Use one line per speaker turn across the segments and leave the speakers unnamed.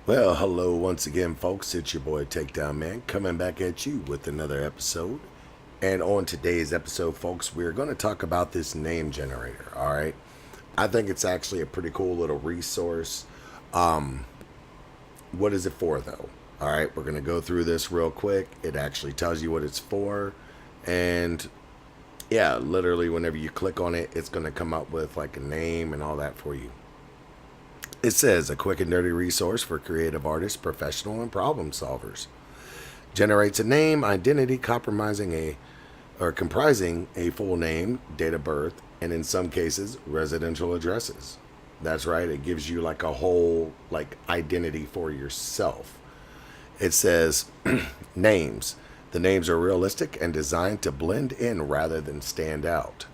Well, hello once again, folks. It's your boy Takedown Man coming back at you with another episode. And on today's episode, folks, we're going to talk about this name generator. All right. I think it's actually a pretty cool little resource. What is it for, though? All right. We're going to go through this real quick. It actually tells you what it's for. And yeah, literally, whenever you click on it, it's going to come up with like a name and all that for you. It says a quick and dirty resource for creative artists, professional, and problem solvers. Generates a name, identity, comprising a full name, date of birth, and in some cases, residential addresses. That's right. It gives you like a whole like identity for yourself. It says names. The names are realistic and designed to blend in rather than stand out.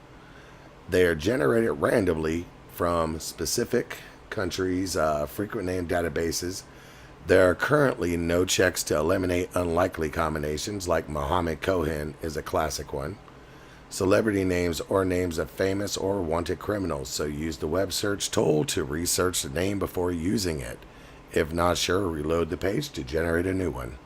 They are generated randomly from specific countries' frequent name databases. There are currently no checks to eliminate unlikely combinations, like Mohammed Cohen is a classic one. Celebrity names or names of famous or wanted criminals, so use the web search tool to research the name before using it. If not sure, reload the page to generate a new one.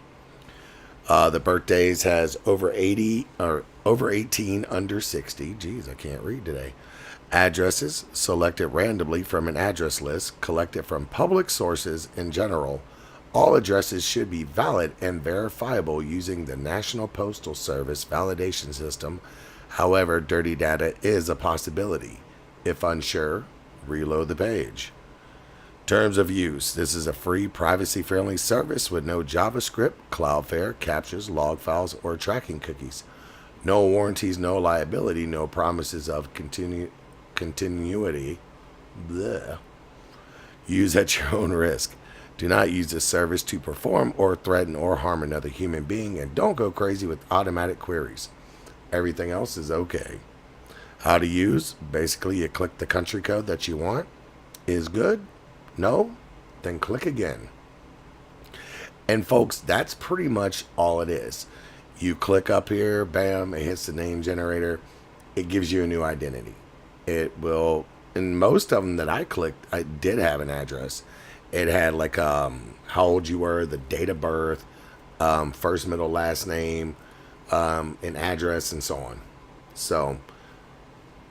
The birthdays has over 80 or over 18, under 60. Geez, I can't read today. Addresses selected randomly from an address list collected from public sources in general. All addresses should be valid and verifiable using the National Postal Service validation system. However, dirty data is a possibility. If unsure, reload the page. Terms of use. This is a free, privacy-friendly service with no JavaScript, Cloudflare, captchas, log files, or tracking cookies. No warranties, no liability, no promises of continuity. Bleh. Use at your own risk. Do not use this service to perform or threaten or harm another human being, and don't go crazy with automatic queries. Everything else is okay. How to use? Basically, you click the country code that you want. Is good? No? Then click again. And folks, that's pretty much all it is. You click up here, bam, it hits the name generator. It gives you a new identity. It will, in most of them that I clicked, I did have an address. It had like how old you were, the date of birth, first, middle, last name, an address, and so on. So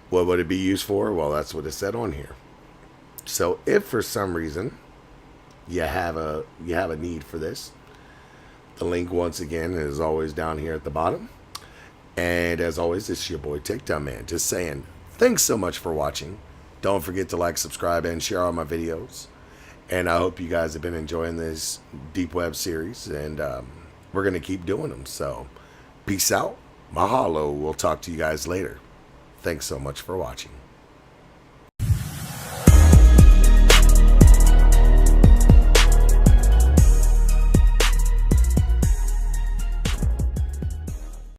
what would it be used for? Well, that's what it said on here. So if for some reason you have a need for this, the link once again is always down here at the bottom. And as always, it's your boy Takedown Man, just saying thanks so much for watching. Don't forget to like, subscribe, and share all my videos. And I hope you guys have been enjoying this deep web series, and we're going to keep doing them. So peace out. Mahalo. We'll talk to you guys later. Thanks so much for watching.